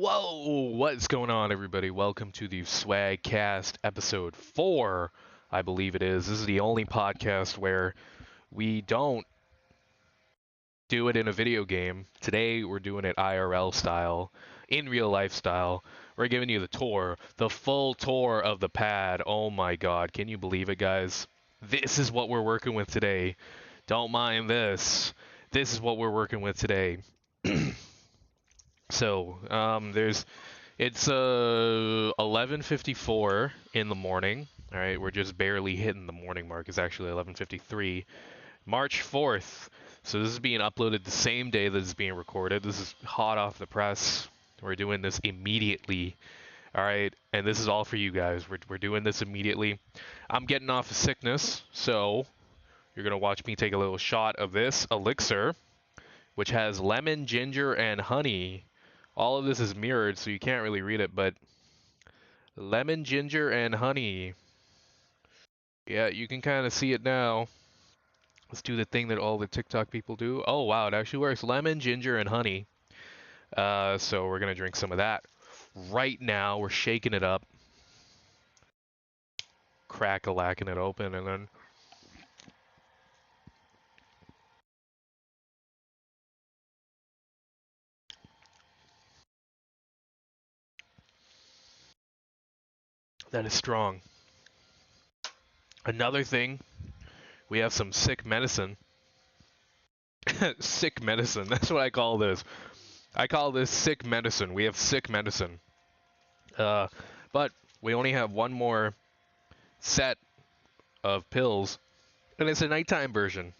Whoa, what's going on, everybody? Welcome to the SwagCast episode 4, I believe it is. This is the only podcast where we don't do it in a video game. Today, we're doing it IRL style, in real life style. We're giving you the tour, the full tour of the pad. Oh my god, can you believe it, guys? This is what we're working with today. Don't mind this. This is what we're working with today. So, it's 11:54 in the morning. All right, we're just barely hitting the morning mark. It's actually 11:53, March 4th. So this is being uploaded the same day that it's being recorded. This is hot off the press. We're doing this immediately. All right, and this is all for you guys. We're doing this immediately. I'm getting off of sickness, so you're gonna watch me take a little shot of this elixir, which has lemon, ginger, and honey. All of this is mirrored, so you can't really read it, but lemon, ginger, and honey. Yeah, you can kind of see it now. Let's do the thing that all the TikTok people do. Oh, wow, it actually works. Lemon, ginger, and honey. So we're going to drink some of that. Right now, we're shaking it up. Crack-a-lacking it open, and then... That is strong. Another thing, we have some sick medicine. Sick medicine, that's what I call this. I call this sick medicine. We have sick medicine. But we only have one more set of pills, and it's a nighttime version.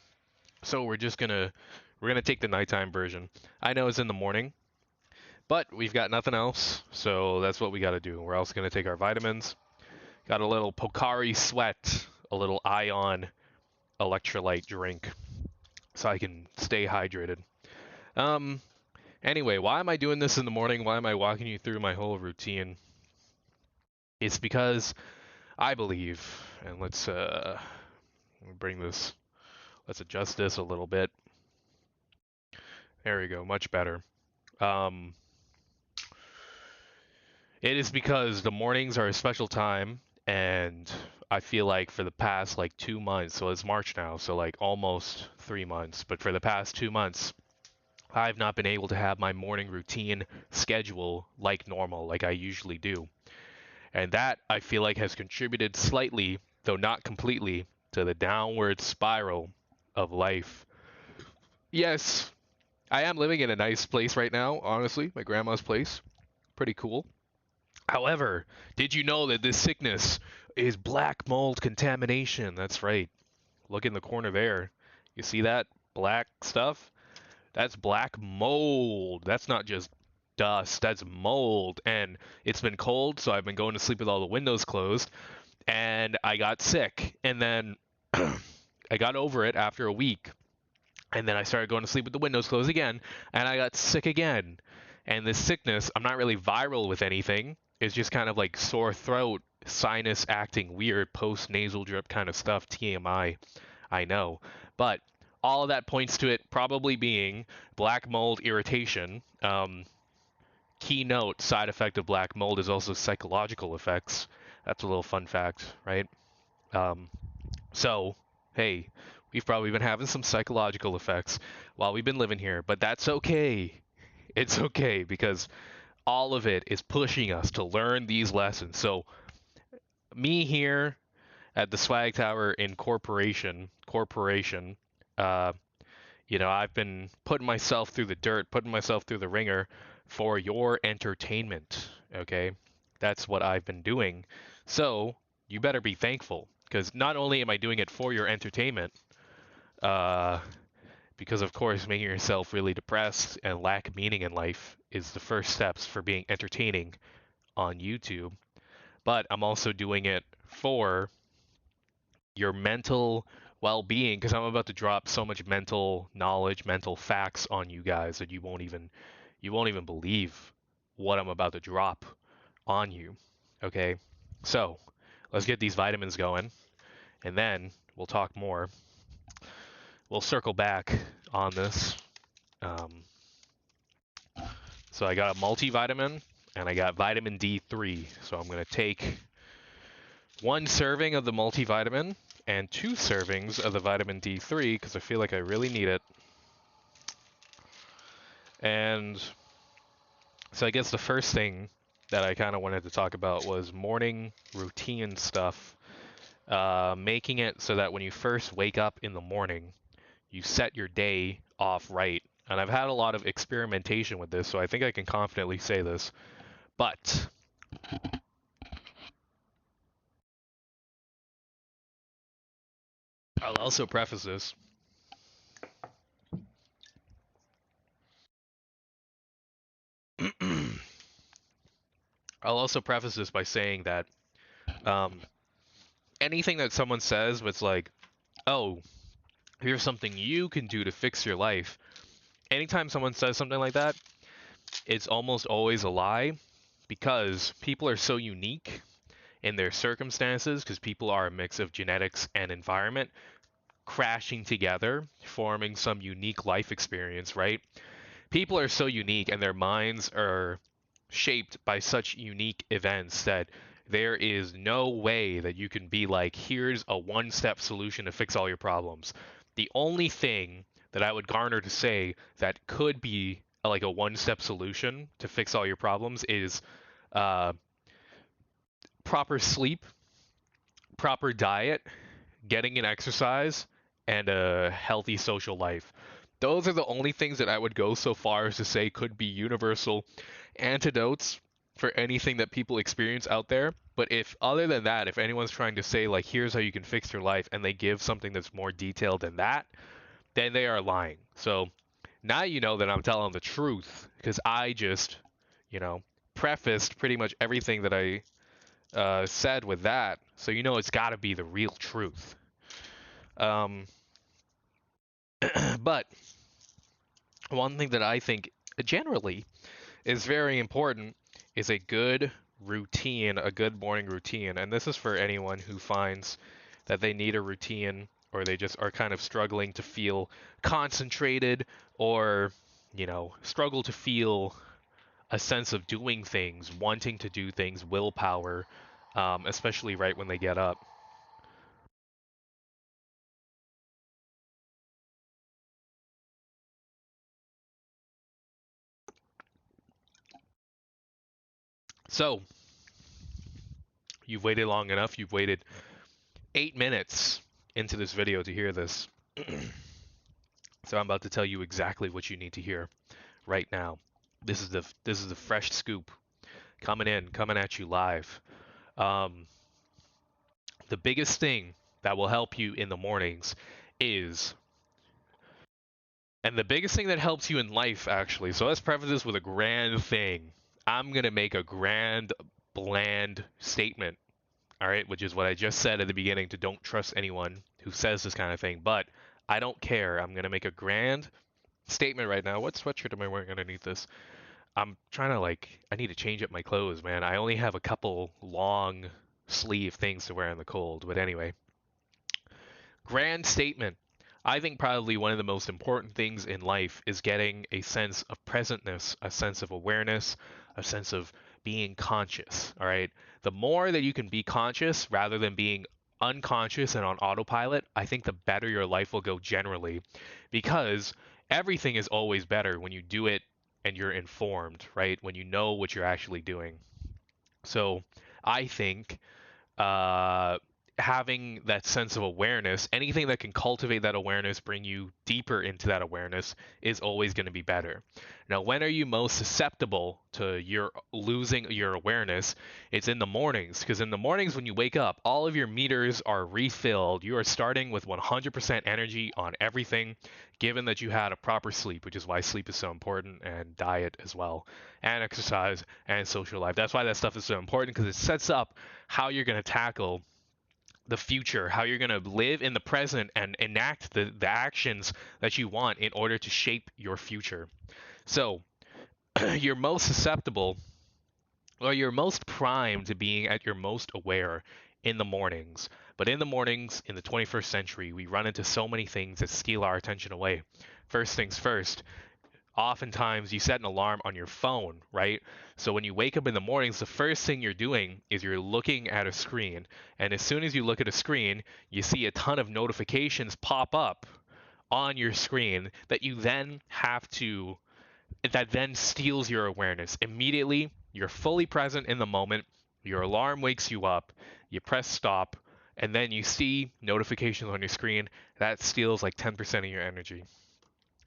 So we're gonna take the nighttime version. I know it's in the morning, but we've got nothing else, so that's what we gotta do. We're also gonna take our vitamins. Got a little Pocari Sweat, a little ion electrolyte drink, so I can stay hydrated. Anyway, why am I doing this in the morning? Why am I walking you through my whole routine? It's because I believe, and let's bring this, let's adjust this a little bit. There we go, much better. It is because the mornings are a special time, and I feel like for the past like 2 months, so it's March now, so like almost 3 months, but for the past 2 months, I've not been able to have my morning routine schedule like normal, like I usually do. And that, I feel like, has contributed slightly, though not completely, to the downward spiral of life. Yes, I am living in a nice place right now, honestly, my grandma's place. Pretty cool. However, did you know that this sickness is black mold contamination? That's right. Look in the corner there. You see that black stuff? That's black mold. That's not just dust, that's mold. And it's been cold, so I've been going to sleep with all the windows closed, and I got sick. And then I got over it after a week. And then I started going to sleep with the windows closed again, and I got sick again. And this sickness, I'm not really viral with anything. It's just kind of like sore throat, sinus acting weird, post-nasal drip kind of stuff, TMI, I know. But all of that points to it probably being black mold irritation. Keynote side effect of black mold is also psychological effects. That's a little fun fact, right? So, hey, we've probably been having some psychological effects while we've been living here, but that's okay. It's okay because all of it is pushing us to learn these lessons. So, me here at the SwagTower Incorporation, I've been putting myself through the dirt, putting myself through the ringer for your entertainment, okay? That's what I've been doing. So, you better be thankful, because not only am I doing it for your entertainment, because of course making yourself really depressed and lack meaning in life is the first steps for being entertaining on YouTube, but I'm also doing it for your mental well-being, because I'm about to drop so much mental knowledge, mental facts on you guys that you won't even believe what I'm about to drop on you. Okay, so let's get these vitamins going, and then we'll talk more. We'll circle back on this. So I got a multivitamin. and I got vitamin D3. So I'm going to take 1 serving of the multivitamin and 2 servings of the vitamin D3 because I feel like I really need it. And so I guess the first thing that I kind of wanted to talk about was morning routine stuff. Making it so that when you first wake up in the morning, you set your day off right. And I've had a lot of experimentation with this, so I think I can confidently say this. But I'll also preface this. I'll also preface this by saying that anything that someone says was like, oh, here's something you can do to fix your life. Anytime someone says something like that, it's almost always a lie because people are so unique in their circumstances because people are a mix of genetics and environment crashing together, forming some unique life experience, right? People are so unique and their minds are shaped by such unique events that there is no way that you can be like, here's a one-step solution to fix all your problems. The only thing that I would garner to say that could be like a one-step solution to fix all your problems is uh, proper sleep, proper diet, getting an exercise, and a healthy social life. Those are the only things that I would go so far as to say could be universal antidotes for anything that people experience out there. But if other than that, if anyone's trying to say like here's how you can fix your life and they give something that's more detailed than that, then they are lying. So now you know that I'm telling the truth because I just, you know, prefaced pretty much everything that I said with that. So you know it's got to be the real truth. But one thing that I think generally is very important is a good routine, a good morning routine. And this is for anyone who finds that they need a routine or they just are kind of struggling to feel concentrated or, you know, struggle to feel a sense of doing things, wanting to do things, willpower, especially right when they get up. So, you've waited long enough. You've waited 8 minutes into this video to hear this. So I'm about to tell you exactly what you need to hear right now. This is the fresh scoop coming at you live. Um, the biggest thing that will help you in the mornings is, and the biggest thing that helps you in life actually. So let's preface this with a grand thing. I'm gonna make a grand, bland statement. All right, which is what I just said at the beginning to don't trust anyone who says this kind of thing. But I don't care. I'm gonna make a grand statement right now. What sweatshirt am I wearing underneath this? I'm trying to I need to change up my clothes, man. I only have a couple long sleeve things to wear in the cold. But anyway, grand statement. I think probably one of the most important things in life is getting a sense of presentness, a sense of awareness, a sense of being conscious. All right. The more that you can be conscious rather than being unconscious and on autopilot, I think the better your life will go generally because everything is always better when you do it and you're informed, right? When you know what you're actually doing. So I think uh, having that sense of awareness, anything that can cultivate that awareness, bring you deeper into that awareness, is always going to be better. Now, when are you most susceptible to your losing your awareness? It's in the mornings, because in the mornings when you wake up, all of your meters are refilled. You are starting with 100% energy on everything, given that you had a proper sleep, which is why sleep is so important, and diet as well, and exercise and social life. That's why that stuff is so important, because it sets up how you're going to tackle the future, how you're going to live in the present and enact the actions that you want in order to shape your future. So you're most susceptible or you're most primed to being at your most aware in the mornings. But in the mornings in the 21st century, we run into so many things that steal our attention away. First things first, oftentimes you set an alarm on your phone, right? So when you wake up in the mornings, the first thing you're doing is you're looking at a screen. And as soon as you look at a screen, you see a ton of notifications pop up on your screen that you then have to, that then steals your awareness. Immediately, you're fully present in the moment, your alarm wakes you up, you press stop, and then you see notifications on your screen. That steals like 10% of your energy.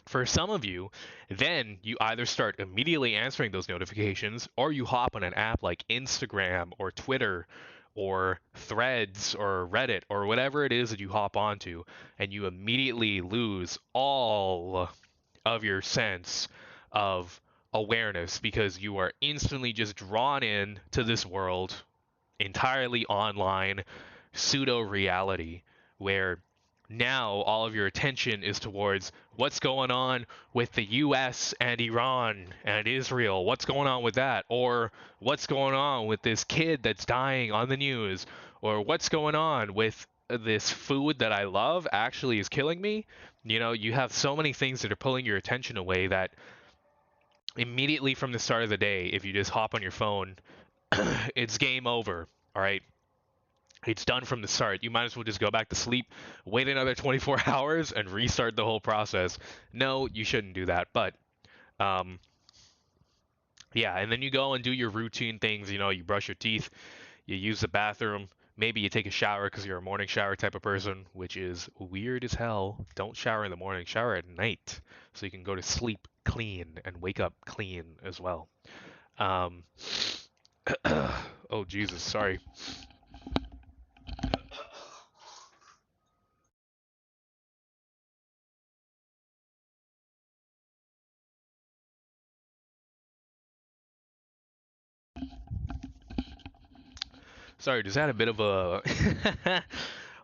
For some of you, then you either start immediately answering those notifications or you hop on an app like Instagram or Twitter or Threads or Reddit or whatever it is that you hop onto, and you immediately lose all of your sense of awareness because you are instantly just drawn in to this world, entirely online pseudo reality, where now all of your attention is towards what's going on with the US and Iran and Israel. What's going on with that? Or what's going on with this kid that's dying on the news? Or what's going on with this food that I love actually is killing me? You know, you have so many things that are pulling your attention away that immediately from the start of the day, if you just hop on your phone, it's game over. All right. It's done from the start. You might as well just go back to sleep, wait another 24 hours, and restart the whole process. No, you shouldn't do that. But um, yeah, and then you go and do your routine things. You know, you brush your teeth, you use the bathroom, maybe you take a shower because you're a morning shower type of person, which is weird as hell. Don't shower in the morning, shower at night so you can go to sleep clean and wake up clean as well. Um, oh, Jesus, sorry. Sorry, just had a bit of a,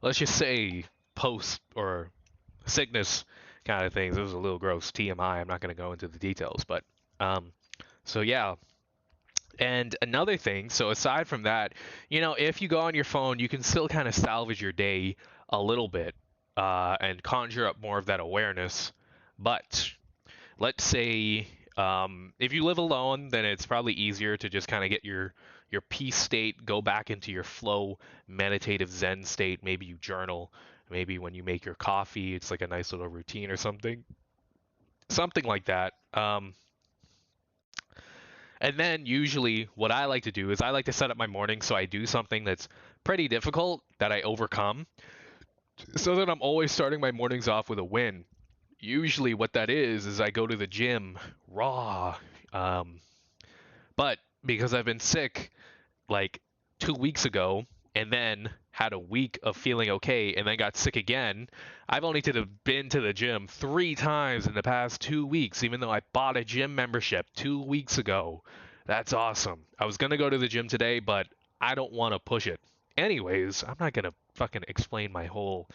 let's just say, post or sickness kind of things. It was a little gross. TMI. I'm not going to go into the details, but um, so yeah. And another thing, so aside from that, you know, if you go on your phone, you can still kind of salvage your day a little bit and conjure up more of that awareness. But let's say if you live alone, then it's probably easier to just kind of get your peace state, go back into your flow, meditative Zen state. Maybe you journal. Maybe when you make your coffee, it's like a nice little routine or something like that. And then usually what I like to do is I like to set up my morning so I do something that's pretty difficult that I overcome, so that I'm always starting my mornings off with a win. Usually what that is I go to the gym raw. Um, but because I've been sick like 2 weeks ago and then had a week of feeling okay and then got sick again, I've only been to the gym 3 times in the past 2 weeks, even though I bought a gym membership 2 weeks ago. That's awesome. I was going to go to the gym today, but I don't want to push it. Anyways, I'm not going to fucking explain my whole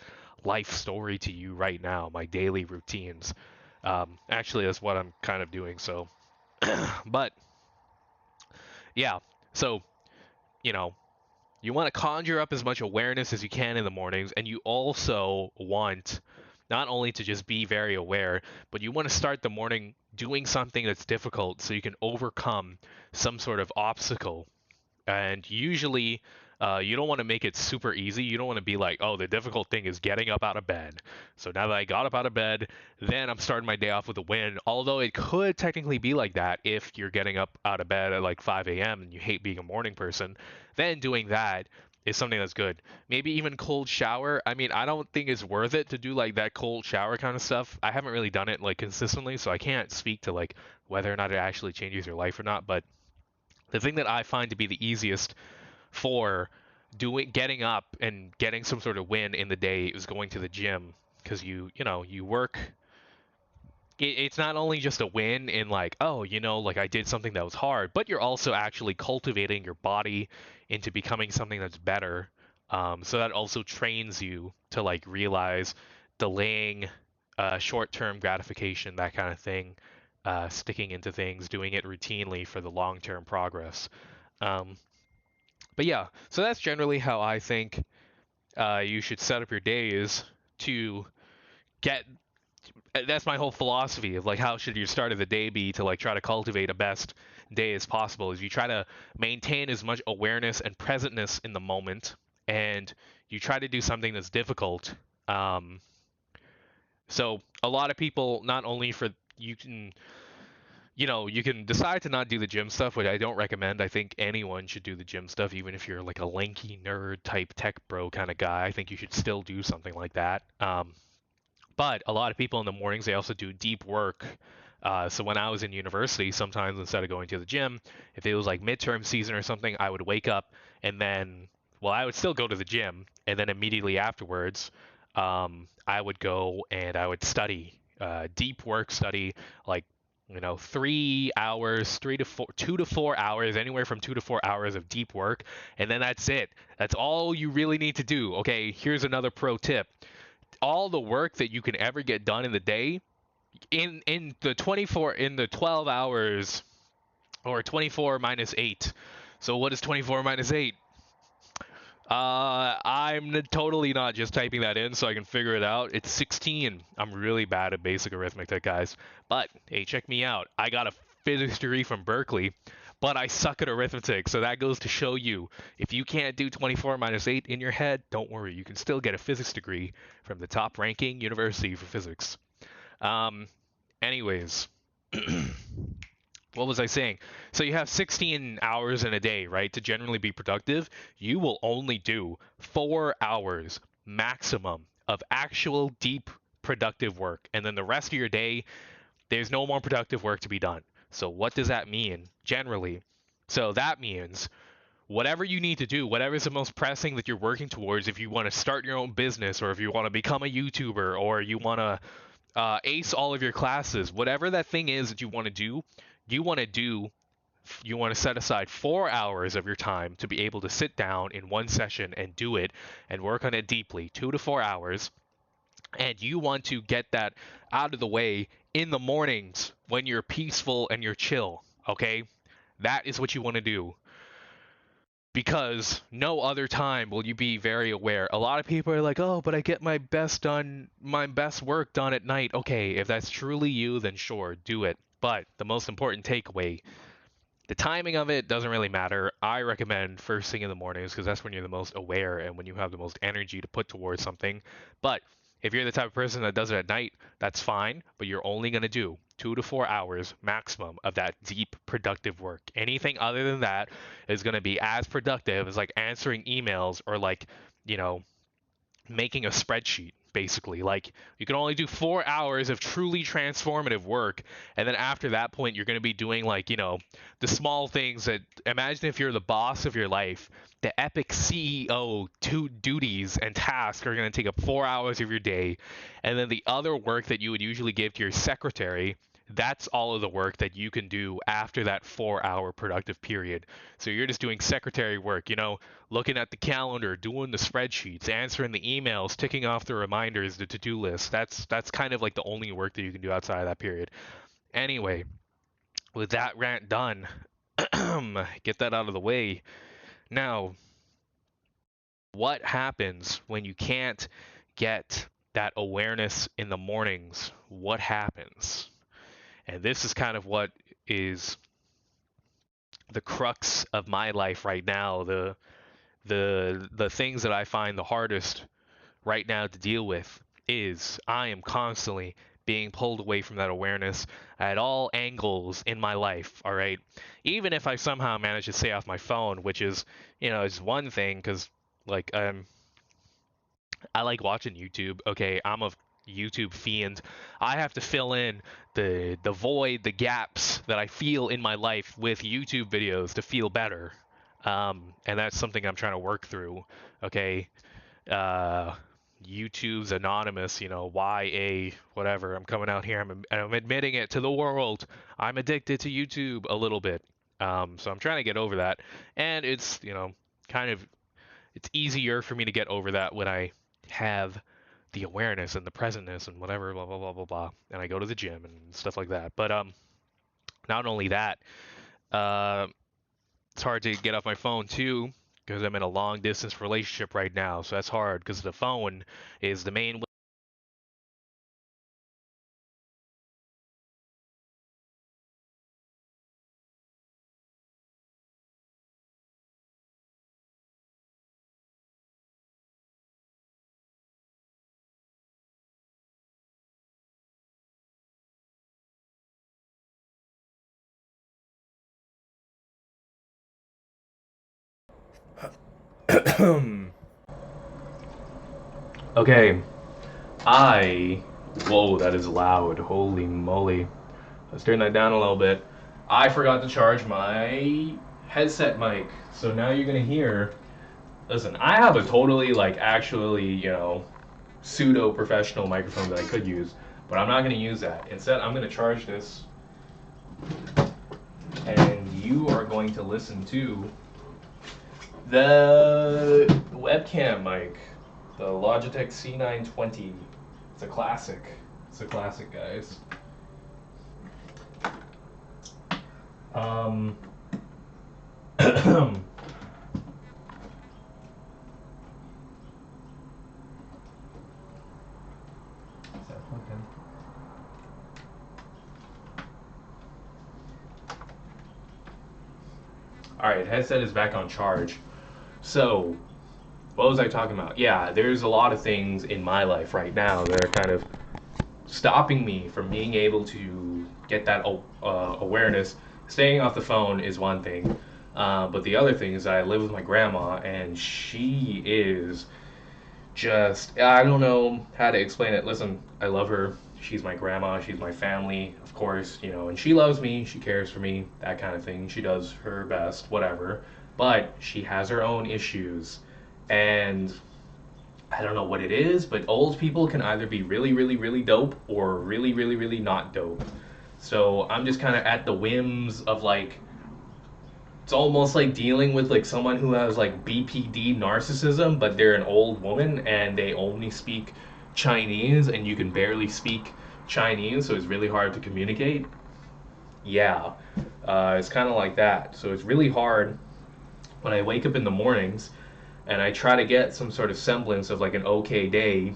life story to you right now, my daily routines. Actually, that's what I'm kind of doing. So, but yeah, so you know, you want to conjure up as much awareness as you can in the mornings, and you also want not only to just be very aware, but you want to start the morning doing something that's difficult so you can overcome some sort of obstacle. And usually, you don't want to make it super easy. You don't want to be like, oh, the difficult thing is getting up out of bed. So now that I got up out of bed, then I'm starting my day off with a win. Although it could technically be like that if you're getting up out of bed at like 5 a.m. and you hate being a morning person. Then doing that is something that's good. Maybe even cold shower. I mean, I don't think it's worth it to do like that cold shower kind of stuff. I haven't really done it like consistently, so I can't speak to like whether or not it actually changes your life or not. But the thing that I find to be the easiest for getting up and getting some sort of win in the day is going to the gym, because you work. It's not only just a win in like, oh, like I did something that was hard, but you're also actually cultivating your body into becoming something that's better. So that also trains you to like realize delaying short-term gratification, that kind of thing, sticking into things, doing it routinely for the long-term progress. Um, but yeah, so that's generally how I think you should set up your days to get that's my whole philosophy of like how should your start of the day be to like try to cultivate a best day as possible is you try to maintain as much awareness and presentness in the moment, and you try to do something that's difficult. um, so a lot of people, not only for you can, you can decide to not do the gym stuff, which I don't recommend. I think anyone should do the gym stuff, even if you're like a lanky nerd type tech bro kind of guy. I think you should still do something like that. But a lot of people in the mornings, they also do deep work. So when I was in university, sometimes instead of going to the gym, if it was like midterm season or something, I would wake up and then, well, I would still go to the gym, and then immediately afterwards, I would go and I would study, deep work study, like 3 hours, 2 to 4 hours, anywhere from 2 to 4 hours of deep work, and then that's it. That's all you really need to do. Okay, here's another pro tip: all the work that you can ever get done in the day, in the 12 hours, or 24 minus 8. So what is 24 minus 8? I'm totally not just typing that in so I can figure it out. It's 16. I'm really bad at basic arithmetic, guys. But hey, check me out. I got a physics degree from Berkeley, but I suck at arithmetic. So that goes to show you, if you can't do 24 minus 8 in your head, don't worry. You can still get a physics degree from the top ranking university for physics. Um, anyways, what was I saying? So you have 16 hours in a day, right? To generally be productive, you will only do 4 hours maximum of actual deep productive work. And then the rest of your day, there's no more productive work to be done. So what does that mean generally? So that means whatever you need to do, whatever is the most pressing that you're working towards, if you want to start your own business, or if you want to become a YouTuber, or you want to ace all of your classes, whatever that thing is that you want to do, you want to do, you want to set aside 4 hours of your time to be able to sit down in one session and do it and work on it deeply, 2 to 4 hours. And you want to get that out of the way in the mornings when you're peaceful and you're chill. Okay? That is what you want to do, because no other time will you be very aware. A lot of people are like, "Oh, but I get my best work done at night." Okay, if that's truly you, then sure, do it. But the most important takeaway, the timing of it doesn't really matter. I recommend first thing in the mornings because that's when you're the most aware and when you have the most energy to put towards something. But if you're the type of person that does it at night, that's fine, but you're only going to do 2 to 4 hours maximum of that deep productive work. Anything other than that is going to be as productive as like answering emails or like, you know, making a spreadsheet. Basically, like, you can only do 4 hours of truly transformative work, and then after that point you're going to be doing like, the small things that, imagine if you're the boss of your life, the epic CEO two duties and tasks are going to take up 4 hours of your day, and then the other work that you would usually give to your secretary, that's all of the work that you can do after that 4 hour productive period. So you're just doing secretary work, looking at the calendar, doing the spreadsheets, answering the emails, ticking off the reminders, the to-do list. That's kind of like the only work that you can do outside of that period. Anyway, with that rant done, get that out of the way. Now, what happens when you can't get that awareness in the mornings? What happens? And this is kind of what is the crux of my life right now, the things that I find the hardest right now to deal with is I am constantly being pulled away from that awareness at all angles in my life, all right? Even if I somehow manage to stay off my phone, which is, is one thing, because like I like watching YouTube. Okay, I'm a YouTube fiend. I have to fill in the void, the gaps that I feel in my life with YouTube videos to feel better. And that's something I'm trying to work through. Okay, uh, YouTube's anonymous, YA, whatever. I'm coming out here. I'm admitting it to the world. I'm addicted to YouTube a little bit. So I'm trying to get over that, and it's kind of it's easier for me to get over that when I have the awareness and the presentness and whatever, blah blah blah blah blah, and I go to the gym and stuff like that. But not only that, uh, it's hard to get off my phone too because I'm in a long distance relationship right now, so that's hard because the phone is the main Okay, whoa, that is loud. Holy moly. Let's turn that down a little bit. I forgot to charge my headset mic, so now you're gonna hear. Listen, I have a totally, like, actually, pseudo professional microphone that I could use, but I'm not gonna use that. Instead, I'm gonna charge this, and you are going to listen to the webcam mic, the Logitech C920. It's a classic. It's a classic, guys. Is that plugged in? Alright, headset is back on charge. So, what was I talking about? Yeah, there's a lot of things in my life right now that are kind of stopping me from being able to get that awareness. Staying off the phone is one thing, but the other thing is I live with my grandma, and she is just, I don't know how to explain it. Listen, I love her. She's my grandma. She's my family, of course, and she loves me. She cares for me, that kind of thing. She does her best, whatever. But she has her own issues. And I don't know what it is, but old people can either be really, really, really dope or really, really, really not dope. So I'm just kind of at the whims of, like, it's almost like dealing with, like, someone who has, like, BPD narcissism, but they're an old woman and they only speak Chinese, and you can barely speak Chinese, so it's really hard to communicate. Yeah, it's kind of like that. So it's really hard when I wake up in the mornings and I try to get some sort of semblance of, like, an okay day,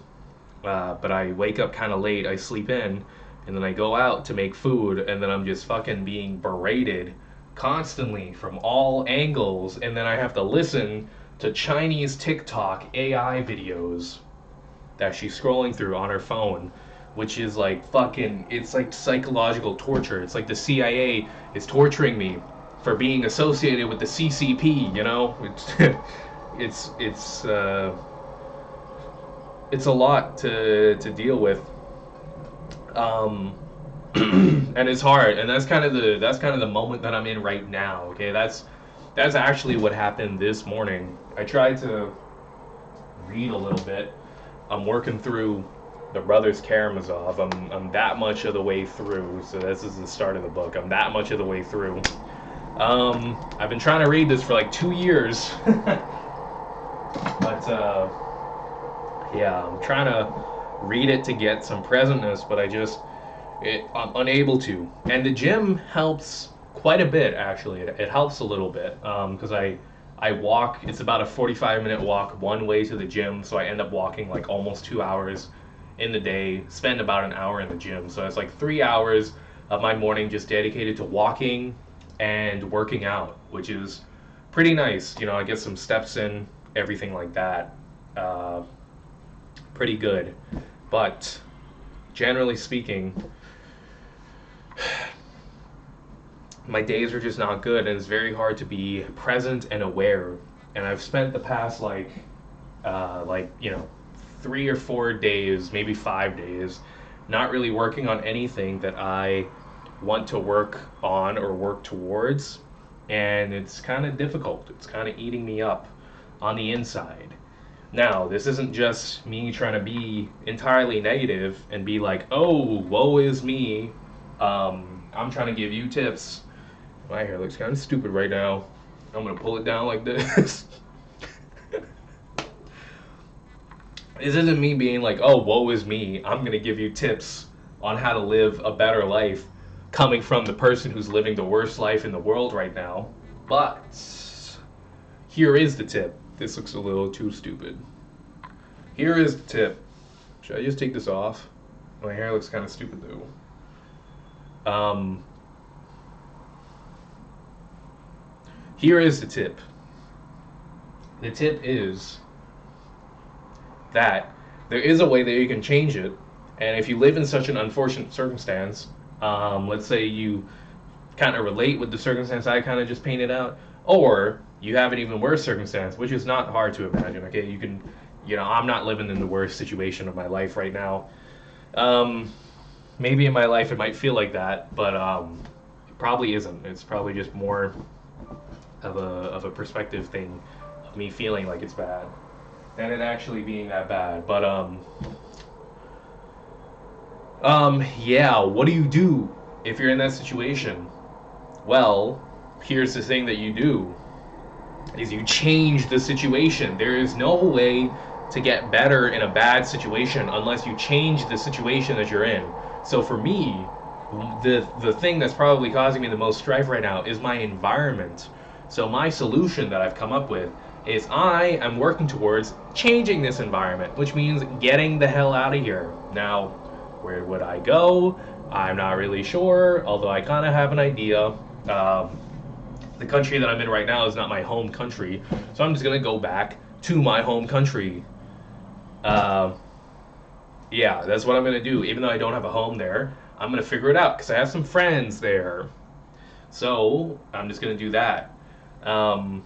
but I wake up kind of late, I sleep in, and then I go out to make food, and then I'm just fucking being berated constantly from all angles, and then I have to listen to Chinese TikTok AI videos that she's scrolling through on her phone, which is like fucking, it's like psychological torture. It's like the CIA is torturing me for being associated with the CCP, It's it's a lot to deal with. And it's hard, and that's kind of the moment that I'm in right now. Okay, that's actually what happened this morning. I tried to read a little bit. I'm working through the Brothers Karamazov. I'm that much of the way through, so this is the start of the book. I'm that much of the way through. I've been trying to read this for like 2 years, but yeah, I'm trying to read it to get some presentness, but I'm unable to. And the gym helps quite a bit, actually. It helps a little bit, because I walk. It's about a 45-minute walk one way to the gym, so I end up walking like almost 2 hours in the day, spend about an hour in the gym. So it's like 3 hours of my morning just dedicated to walking and working out, which is pretty nice. I get some steps in, everything like that. Pretty good. But generally speaking, my days are just not good, and it's very hard to be present and aware. And I've spent the past 3 or 4 days, maybe 5 days, not really working on anything that I want to work on or work towards, and it's kind of difficult. It's kind of eating me up on the inside. Now, this isn't just me trying to be entirely negative and be like, oh, woe is me. I'm trying to give you tips. My hair looks kind of stupid right now. I'm going to pull it down like this. This isn't me being like, oh, woe is me. I'm going to give you tips on how to live a better life, coming from the person who's living the worst life in the world right now. But here is the tip. This looks a little too stupid. Here is the tip. Should I just take this off? My hair looks kind of stupid though. Here is the tip. The tip is that there is a way that you can change it, and if you live in such an unfortunate circumstance, let's say you kind of relate with the circumstance I kind of just painted out, or you have an even worse circumstance, which is not hard to imagine. Okay, you can, I'm not living in the worst situation of my life right now. Um, Maybe in my life it might feel like that, but it probably isn't. It's probably just more of a perspective thing of me feeling like it's bad than it actually being that bad. But yeah, what do you do if you're in that situation? Well, here's the thing that you do is you change the situation. There is no way to get better in a bad situation unless you change the situation that you're in. So for me, the thing that's probably causing me the most strife right now is my environment. So my solution that I've come up with is I am working towards changing this environment, which means getting the hell out of here. Now, where would I go? I'm not really sure, although I kind of have an idea. The country that I'm in right now is not my home country, so I'm just gonna go back to my home country. Uh, yeah, that's what I'm gonna do. Even though I don't have a home there, I'm gonna figure it out because I have some friends there. So I'm just gonna do that. Um,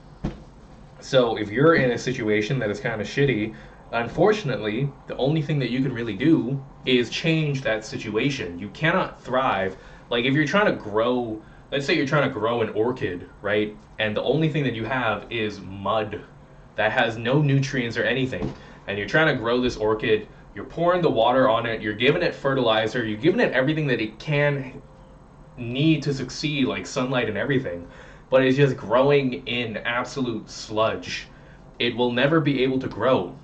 so if you're in a situation that is kind of shitty, unfortunately, the only thing that you can really do is change that situation. You cannot thrive. Like if you're trying to grow, let's say you're trying to grow an orchid, right? And the only thing that you have is mud that has no nutrients or anything. And you're trying to grow this orchid, you're pouring the water on it, you're giving it fertilizer, you're giving it everything that it can need to succeed, like sunlight and everything, but it's just growing in absolute sludge. It will never be able to grow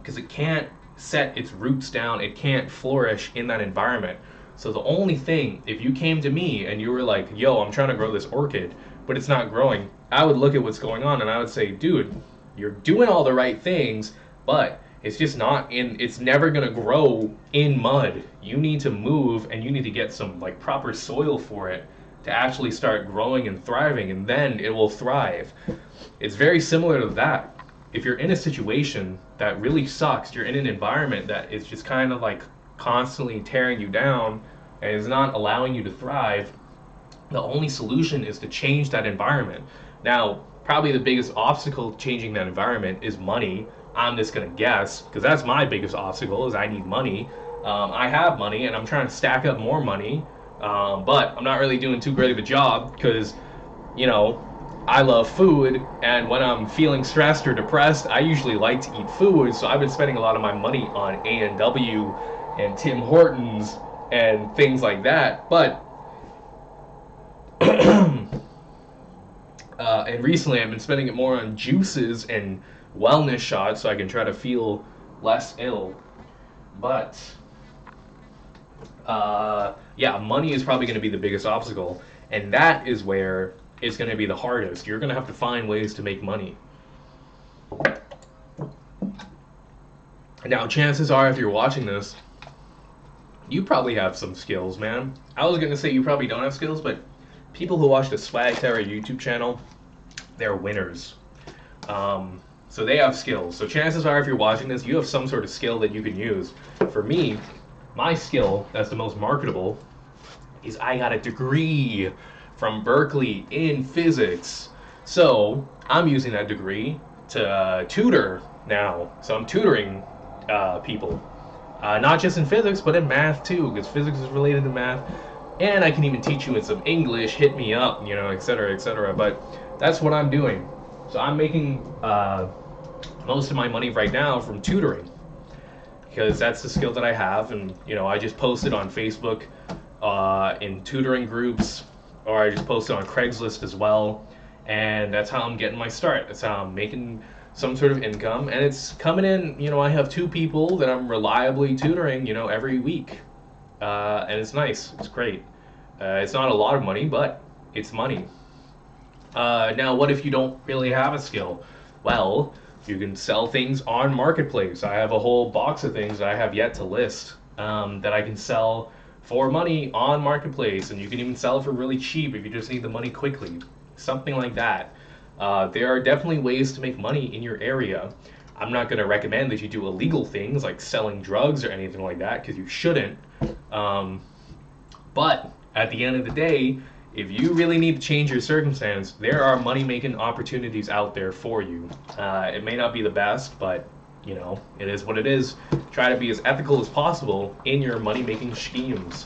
because it can't set its roots down, it can't flourish in that environment. So the only thing, if you came to me and you were like, yo, I'm trying to grow this orchid, but it's not growing, I would look at what's going on and I would say, dude, you're doing all the right things, but it's just not in, it's never going to grow in mud. You need to move and you need to get some like proper soil for it to actually start growing and thriving, and then it will thrive. It's very similar to that. If you're in a situation that really sucks, you're in an environment that is just kind of like constantly tearing you down and is not allowing you to thrive, the only solution is to change that environment. Now, probably the biggest obstacle to changing that environment is money. I'm just gonna guess because that's my biggest obstacle is I need money. I have money and I'm trying to stack up more money, but I'm not really doing too great of a job because, you know, I love food, and when I'm feeling stressed or depressed, I usually like to eat food. So I've been spending a lot of my money on A&W and Tim Hortons and things like that. But and recently I've been spending it more on juices and wellness shots so I can try to feel less ill. But yeah, money is probably going to be the biggest obstacle, and that is where it's going to be the hardest. You're going to have to find ways to make money. Now, chances are, if you're watching this, you probably have some skills, man. I was going to say you probably don't have skills, but people who watch the SwagTower YouTube channel, they're winners. So they have skills. So chances are, if you're watching this, you have some sort of skill that you can use. For me, my skill that's the most marketable is I got a degree from Berkeley in physics. So I'm using that degree to tutor now. So I'm tutoring people. Not just in physics, but in math too, because physics is related to math. And I can even teach you in some English, hit me up, you know, etc., etc. But that's what I'm doing. So I'm making most of my money right now from tutoring, because that's the skill that I have. And, you know, I just posted on Facebook in tutoring groups, or I just posted on Craigslist as well. And that's how I'm getting my start. That's how I'm making some sort of income. And it's coming in, you know, I have 2 people that I'm reliably tutoring, you know, every week. And it's nice. It's great. It's not a lot of money, but it's money. Now, what if you don't really have a skill? Well, you can sell things on Marketplace. I have a whole box of things that I have yet to list that I can sell for money on Marketplace, and you can even sell it for really cheap if you just need the money quickly. Something like that. There are definitely ways to make money in your area. I'm not going to recommend that you do illegal things like selling drugs or anything like that, because you shouldn't. But at the end of the day, If you really need to change your circumstance, there are money making opportunities out there for you. It may not be the best, but you know, it is what it is. Try to be as ethical as possible in your money making schemes.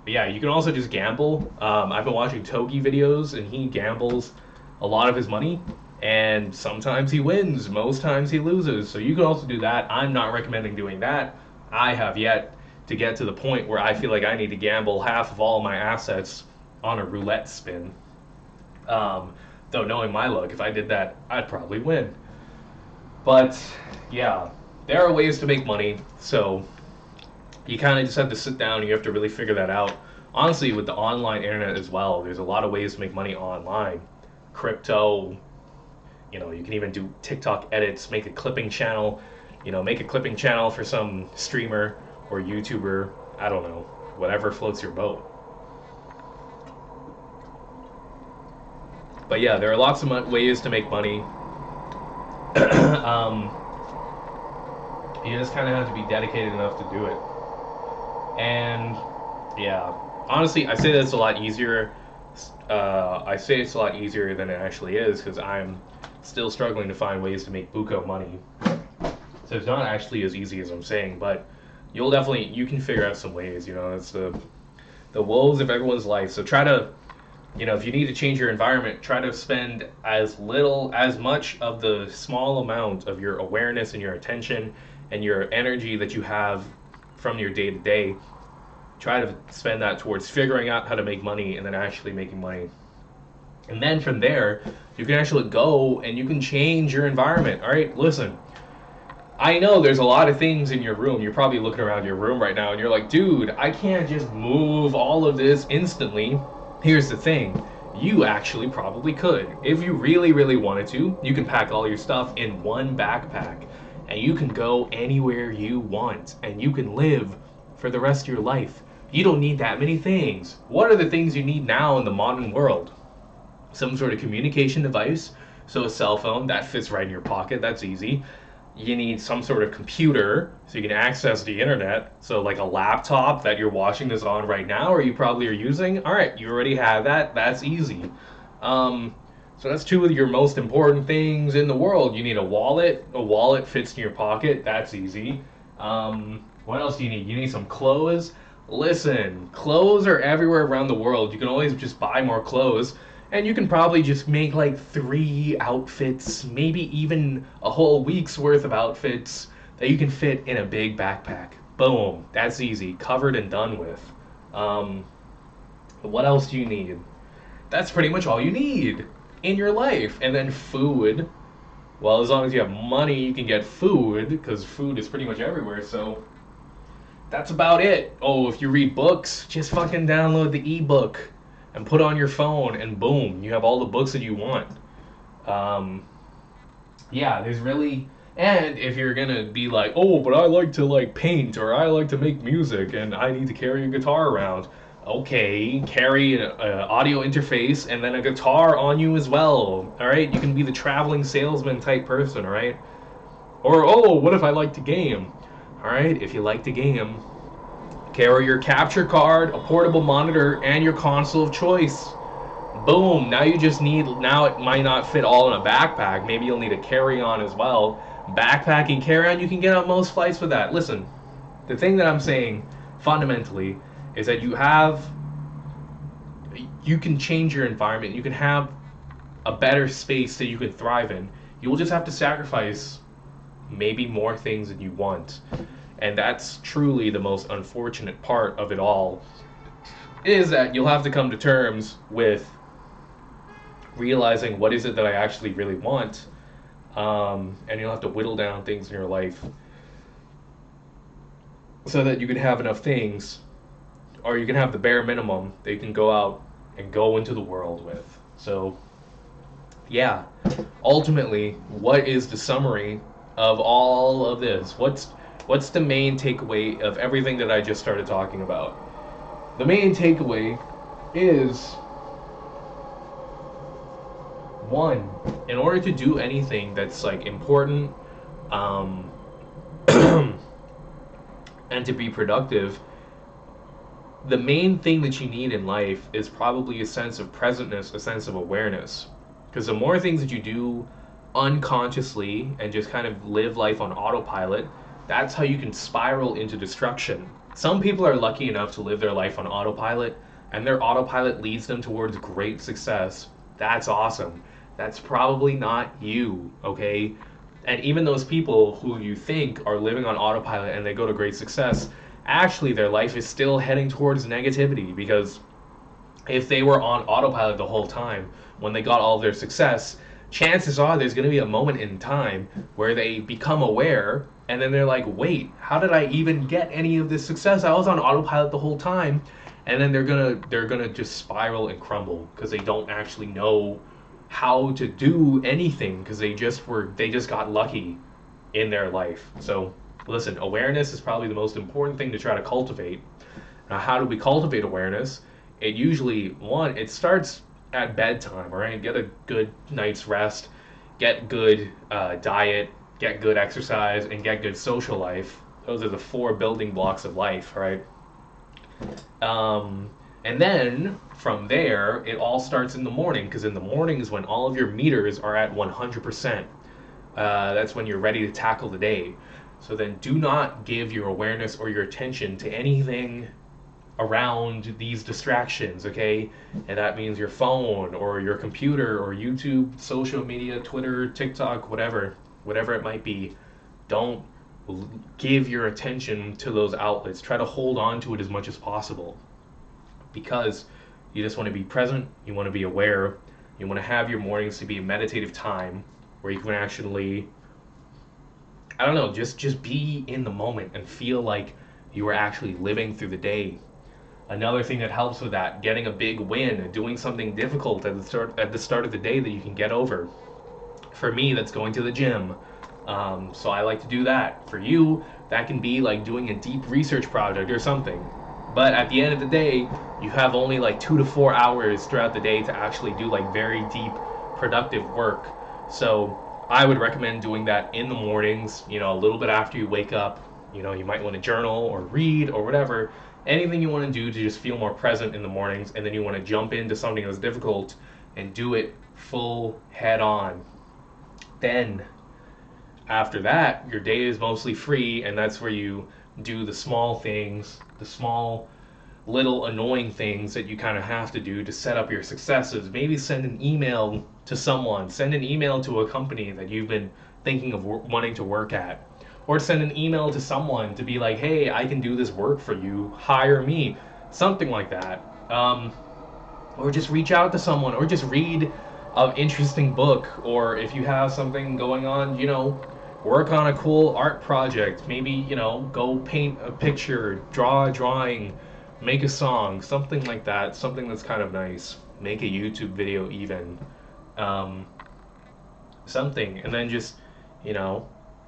Yeah, you can also just gamble. I've been watching Togi videos, and he gambles a lot of his money, and sometimes he wins, most times he loses. So you can also do that. I'm not recommending doing that. I have yet to get to the point where I feel like I need to gamble half of all my assets on a roulette spin. Though knowing my luck, if I did that, I'd probably win. But yeah, there are ways to make money. So you kind of just have to sit down and you have to really figure that out. Honestly, with the online internet as well, there's a lot of ways to make money online. Crypto, you know, you can even do TikTok edits, make a clipping channel, you know, make a clipping channel for some streamer or YouTuber, I don't know, whatever floats your boat. But yeah, there are lots of ways to make money. You just kind of have to be dedicated enough to do it. And yeah, honestly, I say that it's a lot easier. I say it's a lot easier than it actually is because I'm still struggling to find ways to make buco money. So it's not actually as easy as I'm saying, but you can figure out some ways. You know, it's the woes of everyone's life. So try to, you know, if you need to change your environment, try to spend as much of the small amount of your awareness and your attention and your energy that you have from your day to day. Try to spend that towards figuring out how to make money and then actually making money. And then from there, you can actually go and you can change your environment. All right, listen. I know there's a lot of things in your room. You're probably looking around your room right now and you're like, dude, I can't just move all of this instantly. Here's the thing. You actually probably could. If you really, really wanted to, you can pack all your stuff in one backpack and you can go anywhere you want and you can live for the rest of your life. You don't need that many things. What are the things you need now in the modern world? Some sort of communication device. So a cell phone, that fits right in your pocket. That's easy. You need some sort of computer so you can access the internet. So like a laptop that you're watching this on right now or you probably are using. All right, you already have that. That's easy. So that's two of your most important things in the world. You need a wallet. A wallet fits in your pocket. That's easy. What else do you need? You need some clothes. Listen, clothes are everywhere around the world. You can always just buy more clothes. And you can probably just make like 3 outfits, maybe even a whole week's worth of outfits that you can fit in a big backpack. Boom. That's easy. Covered and done with. What else do you need? That's pretty much all you need in your life. And then food. Well, as long as you have money, you can get food, because food is pretty much everywhere, so that's about it. Oh, if you read books, just fucking download the ebook and put on your phone, and boom, you have all the books that you want. Yeah, there's really... And if you're gonna be like, oh, but I like to like paint, or I like to make music, and I need to carry a guitar around. Okay, carry an audio interface and then a guitar on you as well. Alright, you can be the traveling salesman type person, alright? Or, oh, what if I like to game? Alright, if you like to game, carry your capture card, a portable monitor, and your console of choice. Boom, now you just need, now it might not fit all in a backpack. Maybe you'll need a carry-on as well. Backpacking carry-on, you can get on most flights with that. Listen, the thing that I'm saying, fundamentally, is that you can change your environment. You can have a better space that you can thrive in. You'll just have to sacrifice maybe more things than you want. And that's truly the most unfortunate part of it all, is that you'll have to come to terms with realizing what is it that I actually really want. And you'll have to whittle down things in your life so that you can have enough things, or you can have the bare minimum that you can go out and go into the world with. So, yeah, ultimately, what is the summary of all of this? What's the main takeaway of everything that I just started talking about? The main takeaway is, one, in order to do anything that's like important, and to be productive, the main thing that you need in life is probably a sense of presentness, a sense of awareness. Because the more things that you do unconsciously and just kind of live life on autopilot, that's how you can spiral into destruction. Some people are lucky enough to live their life on autopilot, and their autopilot leads them towards great success. That's awesome. That's probably not you, okay? And even those people who you think are living on autopilot and they go to great success, actually their life is still heading towards negativity, because if they were on autopilot the whole time when they got all their success, chances are there's going to be a moment in time where they become aware, and then they're like, wait, how did I even get any of this success? I was on autopilot the whole time. And then they're gonna just spiral and crumble because they don't actually know how to do anything, because they just got lucky in their life. So listen, awareness is probably the most important thing to try to cultivate. Now, how do we cultivate awareness? It usually, one, it starts at bedtime, all right? Get a good night's rest, get good diet, get good exercise, and get good social life. Those are the four building blocks of life, right? And then from there, it all starts in the morning, because in the morning is when all of your meters are at 100%. That's when you're ready to tackle the day. So then do not give your awareness or your attention to anything around these distractions, okay? And that means your phone or your computer or YouTube, social media, Twitter, TikTok, whatever it might be. Don't give your attention to those outlets. Try to hold on to it as much as possible, because you just want to be present, you want to be aware, you want to have your mornings to be a meditative time where you can actually, I don't know, just be in the moment and feel like you are actually living through the day. Another thing that helps with that, getting a big win, doing something difficult at the start of the day that you can get over. For me, that's going to the gym. So I like to do that. For you, that can be like doing a deep research project or something. But at the end of the day, you have only like 2 to 4 hours throughout the day to actually do like very deep, productive work. So I would recommend doing that in the mornings, a little bit after you wake up. You might want to journal or read or whatever. Anything you want to do to just feel more present in the mornings, and then you want to jump into something that's difficult and do it full head on. Then after that, your day is mostly free, and that's where you do the small things, the small little annoying things that you kind of have to do to set up your successes. Maybe send an email to someone, send an email to a company that you've been thinking of wanting to work at, or send an email to someone to be like, hey, I can do this work for you, hire me, something like that. Or just reach out to someone, or just read an interesting book, or if you have something going on, work on a cool art project. Maybe, go paint a picture, draw a drawing, make a song, something like that, something that's kind of nice. Make a YouTube video even. Something. And then just,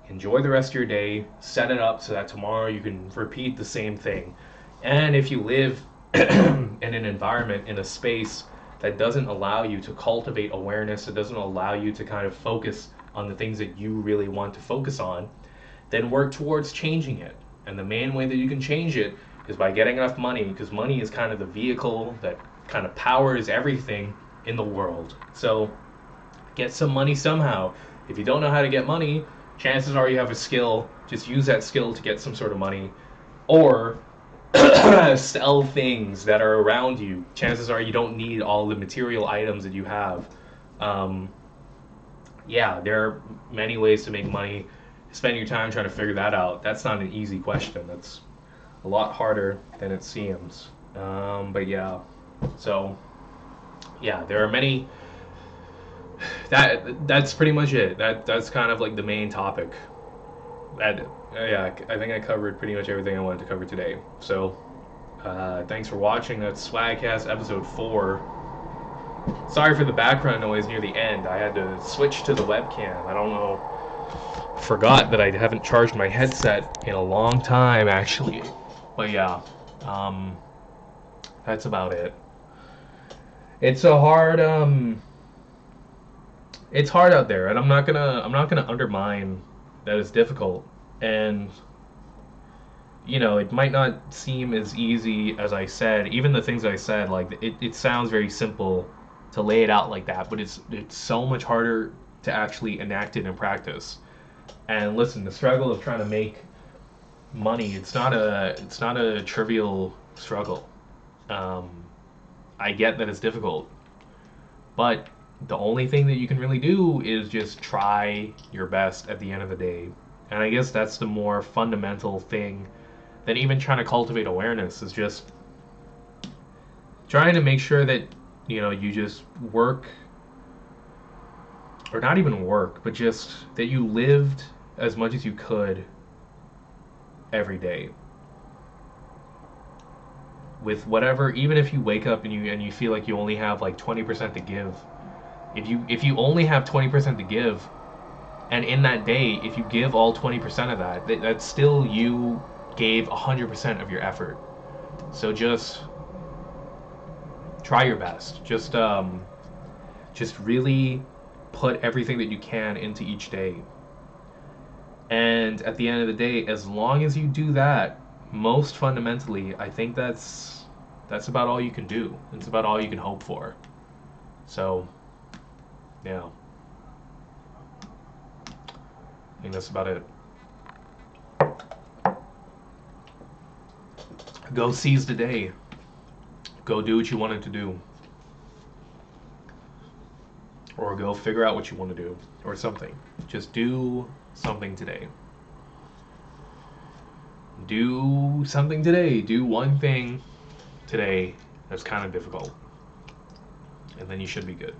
enjoy the rest of your day, set it up so that tomorrow you can repeat the same thing. And if you live in an environment, in a space that doesn't allow you to cultivate awareness, it doesn't allow you to kind of focus on the things that you really want to focus on, then work towards changing it. And the main way that you can change it is by getting enough money, because money is kind of the vehicle that kind of powers everything in the world. So get some money somehow. If you don't know how to get money, chances are you have a skill. Just use that skill to get some sort of money. Or sell things that are around you. Chances are you don't need all the material items that you have. Yeah, there are many ways to make money. Spend your time trying to figure that out. That's not an easy question. That's a lot harder than it seems. But yeah, so yeah, there are many. That's pretty much it. That's kind of like the main topic. Yeah, I think I covered pretty much everything I wanted to cover today. So thanks for watching. That's SwagCast episode 4. Sorry for the background noise near the end. I had to switch to the webcam. I don't know. Forgot that I haven't charged my headset in a long time, actually. But yeah, that's about it. It's a hard it's hard out there, and I'm not gonna undermine that it's difficult. And you know, it might not seem as easy as I said. Even the things I said, like it sounds very simple to lay it out like that, but it's so much harder to actually enact it in practice. And listen, the struggle of trying to make money, it's not a trivial struggle. Um, I get that it's difficult, but the only thing that you can really do is just try your best at the end of the day. And I guess that's the more fundamental thing than even trying to cultivate awareness, is just trying to make sure that, you know, you just work, or not even work, but just that you lived as much as you could every day with whatever. Even if you wake up and you feel like you only have like 20% to give, if you only have 20% to give, and in that day if you give all 20% of that, that's still, you gave 100% of your effort. So just try your best. Just really put everything that you can into each day. And at the end of the day, as long as you do that, most fundamentally, I think that's about all you can do. It's about all you can hope for. So, yeah, I think that's about it. Go seize the day. Go do what you wanted to do. Or go figure out what you want to do. Or something. Just do something today. Do something today. Do one thing today that's kind of difficult. And then you should be good.